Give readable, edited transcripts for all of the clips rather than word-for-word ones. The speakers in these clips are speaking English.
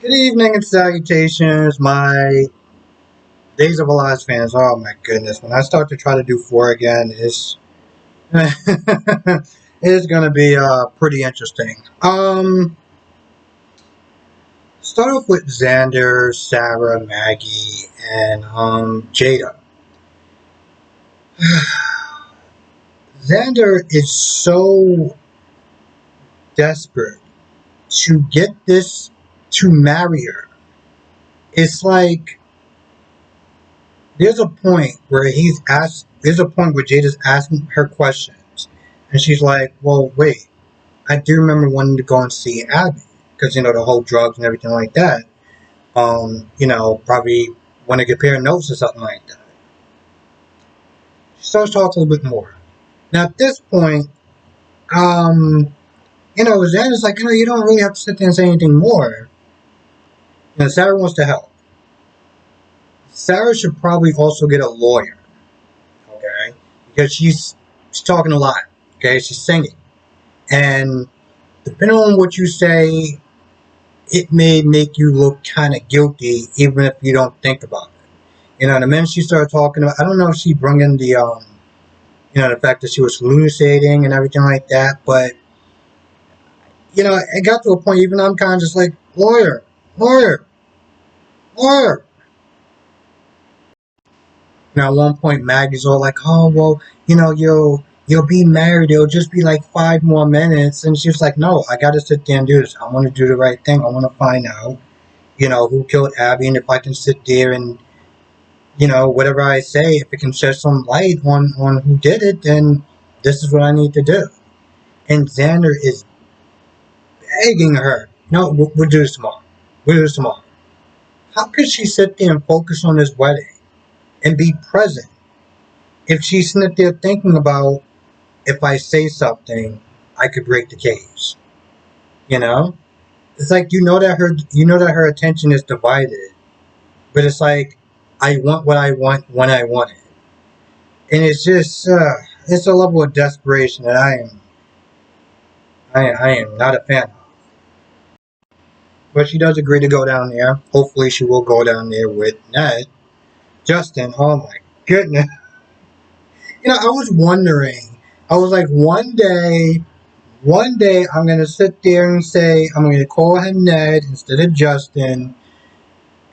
Good evening and salutations, my Days of Our Lives fans. Oh my goodness, when I start to try to do four again, it's gonna be pretty interesting. Start off with Xander, Sarah, Maggie, and Jada. Xander is so desperate to get this to marry her. It's like there's a point where he's asked. There's a point where Jada's asking her questions, and she's like, "Well, wait. I do remember wanting to go and see Abby because the whole drugs and everything like that. Probably want to compare notes or something like that." She starts talking a little bit more. Now at this point, Xander's like, you don't really have to sit there and say anything more. Sarah wants to help. Sarah should probably also get a lawyer, okay? Because she's talking a lot, okay? She's singing. And depending on what you say, it may make you look kind of guilty, even if you don't think about it. The minute she started talking about, I don't know if she brought in the fact that she was hallucinating and everything like that, but, it got to a point, even I'm kind of just like, lawyer, lawyer, lawyer. At one point, Maggie's all like, "Oh well, you'll be married. It'll just be like 5 more minutes." And she was like, "No, I got to sit there and do this. I want to do the right thing. I want to find out, who killed Abby, and if I can sit there and whatever I say, if it can shed some light on who did it, then this is what I need to do." And Xander is begging her, "No, we'll do this tomorrow. We'll do this tomorrow." How could she sit there and focus on this wedding and be present if she's sitting there thinking about, if I say something, I could break the case? You know, it's like you know that her attention is divided, but it's like I want what I want when I want it, and it's a level of desperation that I am not a fan of. But she does agree to go down there. Hopefully, she will go down there with Ned. Justin, oh my goodness. I was wondering. I was like, one day I'm gonna sit there and say I'm gonna call him Ned instead of Justin,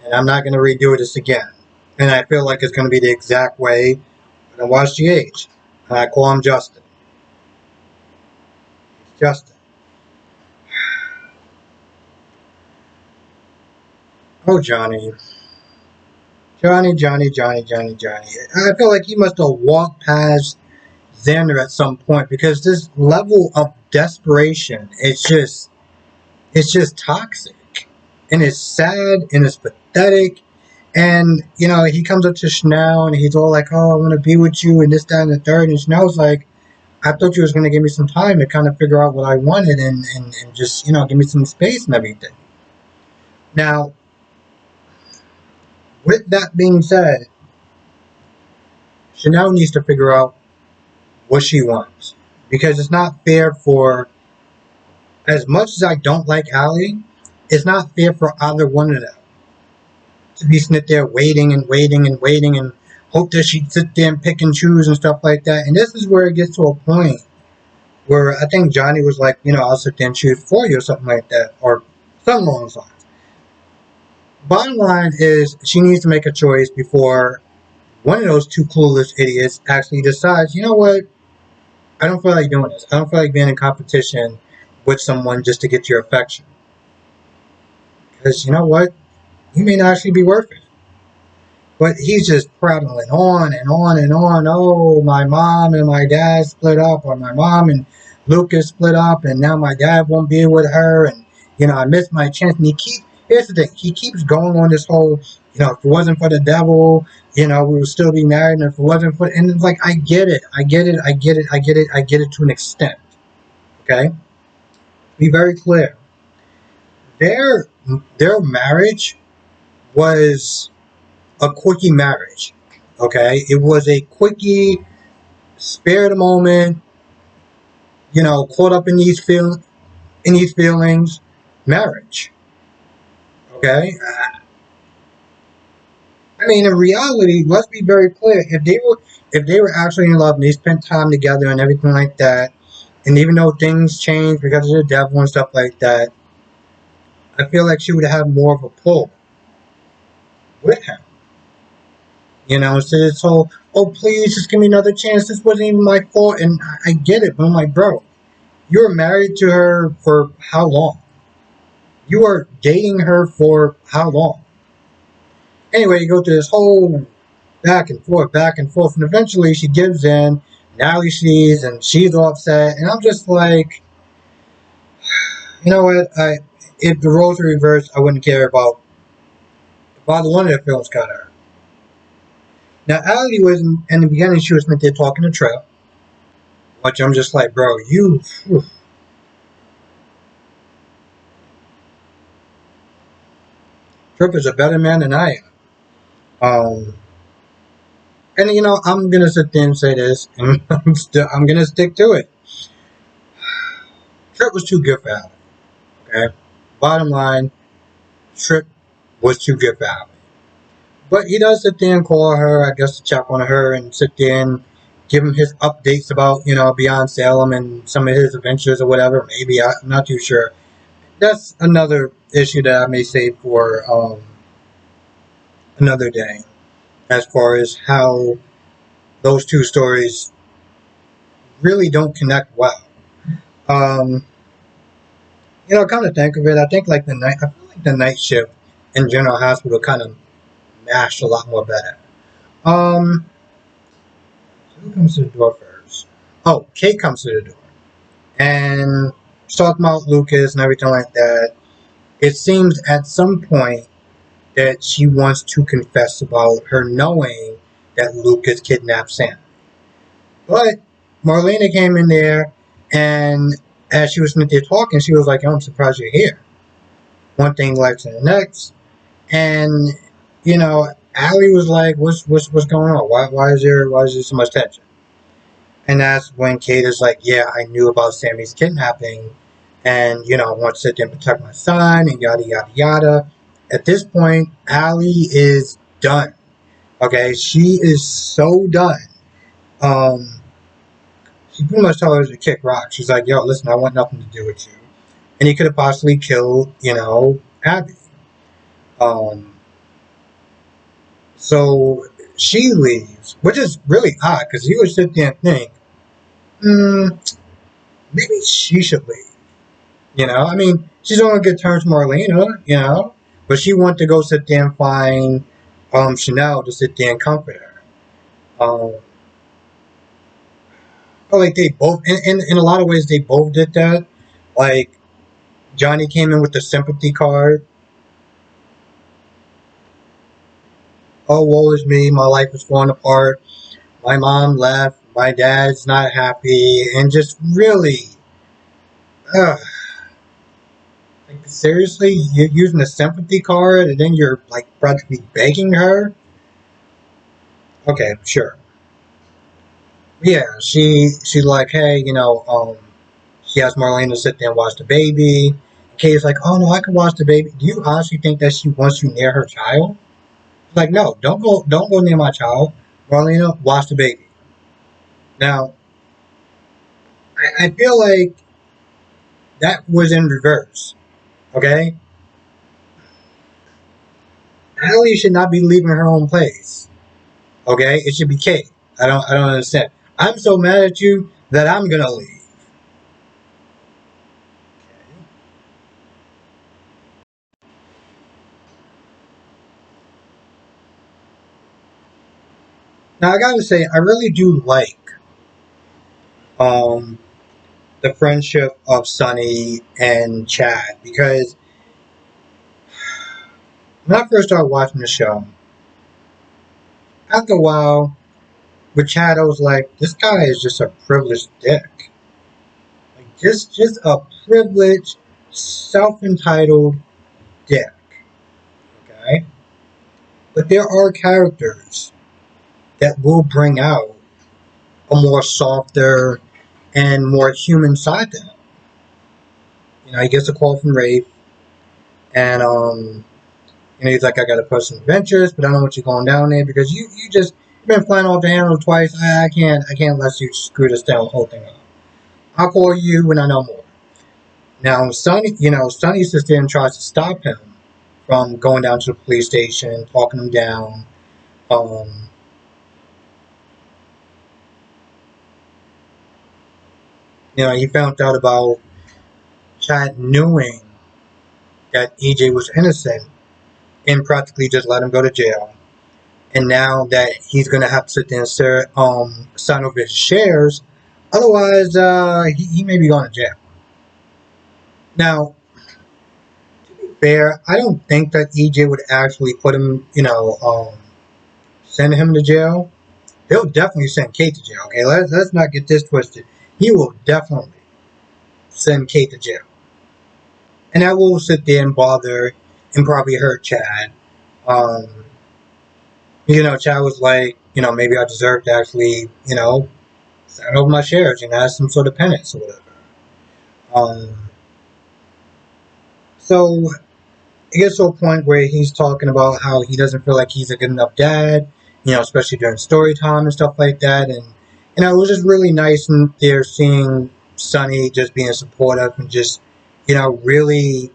and I'm not gonna redo this again. And I feel like it's gonna be the exact way when I watch GH. And I call him Justin. It's Justin. Oh, Johnny. Johnny, Johnny, Johnny, Johnny, Johnny. I feel like he must have walked past Xander at some point because this level of desperation, it's just toxic. And it's sad and it's pathetic. And, he comes up to Chanel and he's all like, "Oh, I want to be with you," and this, that, and the third. And Chanel's like, "I thought you was going to give me some time to kind of figure out what I wanted and just, give me some space and everything." Now, with that being said, Chanel needs to figure out what she wants. Because it's not fair for, as much as I don't like Allie, it's not fair for either one of them to be sitting there waiting and waiting and waiting and hope that she'd sit there and pick and choose and stuff like that. And this is where it gets to a point where I think Johnny was like, "I'll sit there and choose for you," or something like that, or something along those lines. Bottom line is she needs to make a choice before one of those two clueless idiots actually decides, "You know what? I don't feel like doing this. I don't feel like being in competition with someone just to get your affection." Because you know what? You may not actually be worth it. But he's just prattling on and on and on. "Oh, my mom and my dad split up, or my mom and Lucas split up, and now my dad won't be with her, and I missed my chance." And here's the thing, he keeps going on this whole, "If it wasn't for the devil, we would still be married, and if it wasn't for," and it's like, I get it, I get it, I get it, I get it, I get it to an extent. Okay, be very clear. Their their marriage was a quickie marriage. Okay, it was a quickie, spare the moment, caught up in these feelings marriage. Okay, I mean, in reality, let's be very clear. If they were actually in love and they spent time together and everything like that, and even though things changed because of the devil and stuff like that, I feel like she would have more of a pull with him. You know, instead of this whole, oh please, just give me another chance. This wasn't even my fault, and I get it, but I'm like, bro, you were married to her for how long? You are dating her for how long? Anyway, you go through this whole back and forth, and eventually she gives in. Now he sees, and she's all upset, and I'm just like, you know what? I If the roles were reversed, I wouldn't care about if either one of the films got her. Now, Allie was in the beginning. She was meant to talking to Trip, which I'm just like, bro, Trip is a better man than I am. And you know, I'm gonna sit there and say this, and I'm gonna stick to it. Trip was too good for Allie. Okay, bottom line, Trip was too good for Allie. But he does sit there and call her, I guess, to check on her and sit there and give him his updates about, you know, Beyond Salem and some of his adventures or whatever. Maybe, I'm not too sure. That's another issue that I may save for another day, as far as how those two stories really don't connect well. Um, you know, come to think of it, I think like I feel like the night shift in General Hospital kind of mashed a lot more better. Um, who comes to the door first? Oh, Kate comes to the door and talking about Lucas and everything like that. It seems at some point that she wants to confess about her knowing that Lucas kidnapped Sam. But Marlena came in there, and as she was there talking, she was like, "Oh, I'm surprised you're here." One thing led to the next, and you know, Allie was like, "What's going on? Why is there so much tension?" And that's when Kate is like, "Yeah, I knew about Sammy's kidnapping, and you know, I want to sit there and protect my son, and yada yada yada." At this point, Allie is done. Okay, she is so done. Um, she pretty much told her to kick rocks. She's like, "Yo, listen, I want nothing to do with you," and he could have possibly killed, you know, Abby. Um, so she leaves, which is really odd because you would sit there and think, hmm, maybe she should leave. You know, I mean, she's on good terms with Marlena, you know, but she wanted to go sit there and find Chanel to sit there and comfort her. Um, but like they both, in a lot of ways, they both did that. Like Johnny came in with the sympathy card. Oh, woe is me, my life is falling apart. My mom left, my dad's not happy, and just really, uh, like seriously, you're using a sympathy card, and then you're like practically begging her. Okay, sure. Yeah, she's like, hey, you know, she asked Marlene to sit there and watch the baby. Kay's like, oh no, I can watch the baby. Do you honestly think that she wants you near her child? She's like, no, don't go near my child. Marlena, watch the baby. Now, I feel like that was in reverse. Okay, Allie should not be leaving her own place. Okay, it should be Kate. I don't understand. I'm so mad at you that I'm gonna leave. Now I gotta say, I really do like um the friendship of Sunny and Chad because when I first started watching the show, after a while with Chad, I was like, this guy is just a privileged dick. Like just a privileged, self-entitled dick. Okay, but there are characters that will bring out a more softer and more human side to him. You know, he gets a call from Rafe, and You know, he's like, I got a personal adventures, but I don't want you going down there because you've been flying off the handle twice. I can't let you screw this whole thing up. I'll call you when I know more. Now, Sonny sits there and tries to stop him from going down to the police station, talking him down. Um, he found out about Chad knowing that EJ was innocent and practically just let him go to jail. And now that he's going to have to sit there and sign over his shares, otherwise he may be going to jail. Now, fair, I don't think that EJ would actually put him, send him to jail. He'll definitely send Kate to jail. Okay, let's not get this twisted. He will definitely send Kate to jail, and I will sit there and bother and probably hurt Chad. Um, Chad was like, maybe I deserve to actually, sign over my shares, as some sort of penance or whatever. Um, so it gets to a point where he's talking about how he doesn't feel like he's a good enough dad, especially during story time and stuff like that. And it was just really nice in there seeing Sonny just being supportive and just, really,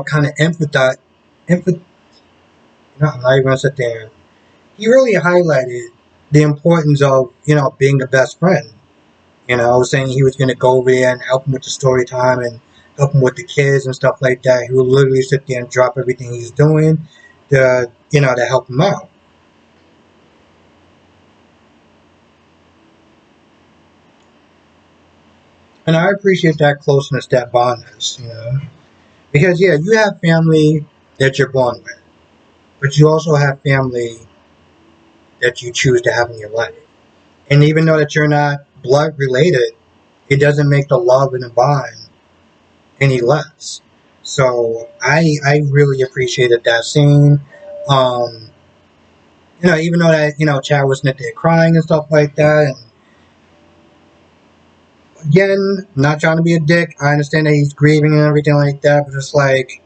kind of I'm not even gonna sit there. He really highlighted the importance of, being the best friend. Saying he was gonna go over there and help him with the story time and help him with the kids and stuff like that. He would literally sit there and drop everything he's doing to help him out. And I appreciate that closeness, that bondness. Because yeah, you have family that you're born with, but you also have family that you choose to have in your life. And even though that you're not blood related, it doesn't make the love and the bond any less. So I really appreciated that scene. Um, even though that Chad was not there crying and stuff like that, and again, not trying to be a dick. I understand that he's grieving and everything like that, but it's like,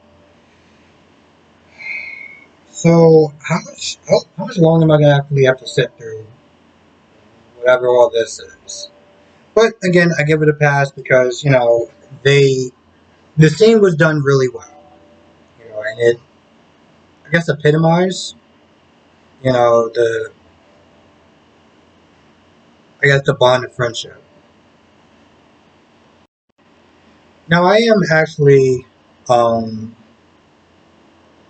so how much longer am I gonna actually have to sit through whatever all this is? But again, I give it a pass because they the scene was done really well, and it I guess epitomized the I guess the bond of friendship. Now I am actually um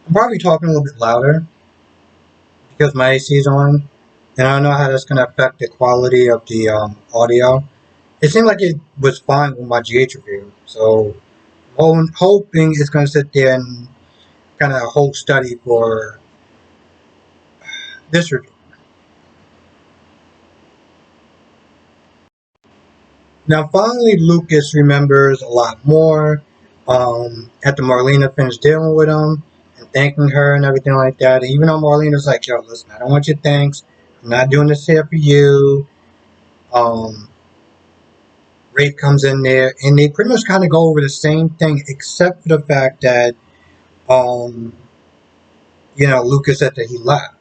I'm probably talking a little bit louder because my AC is on, and I don't know how that's going to affect the quality of the audio. It seemed like it was fine with my GH review, so I'm hoping it's going to sit there and kind of hold steady for this review. Now, finally, Lucas remembers a lot more. After Marlena finished dealing with him and thanking her and everything like that, even though Marlena's like, "Yo, listen, I don't want your thanks. I'm not doing this here for you." Um, Rafe comes in there, and they pretty much kind of go over the same thing, except for the fact that, um, Lucas said that he left.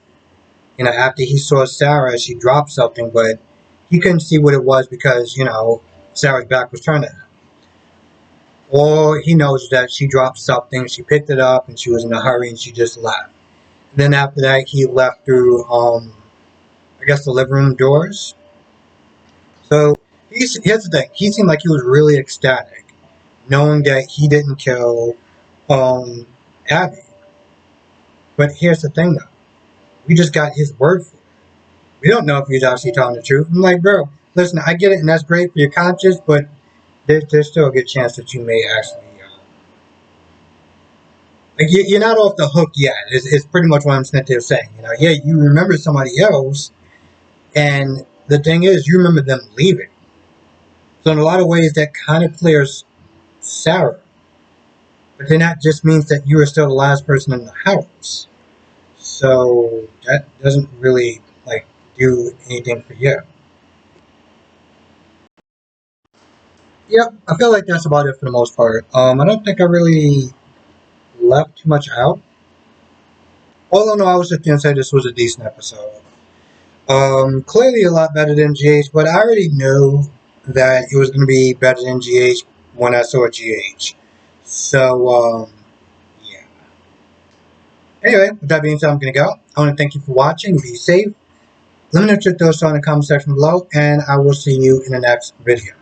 After he saw Sarah, she dropped something, but he couldn't see what it was because, Sarah's back was turned to him. All he knows that she dropped something, she picked it up, and she was in a hurry, and she just left. And then after that, he left through, I guess, the living room doors. So here's the thing: he seemed like he was really ecstatic, knowing that he didn't kill um, Abby. But here's the thing, though: we just got his word for it. We don't know if he's actually telling the truth. I'm like, bro, listen, I get it, and that's great for your conscience, but there's still a good chance that you may actually like you're not off the hook yet. It's pretty much what I'm saying. Yeah, you remember somebody else, and the thing is, you remember them leaving. So in a lot of ways, that kind of clears Sarah. But then that just means that you are still the last person in the house. So that doesn't really do anything for you. Yep, I feel like that's about it for the most part. I don't think I really left too much out. All in all, I was just gonna say this was a decent episode. Clearly a lot better than GH, but I already knew that it was gonna be better than GH when I saw GH. So, yeah. Anyway, with that being said, I'm gonna go. I want to thank you for watching. Be safe. Let me know what your thoughts are in the comment section below, and I will see you in the next video.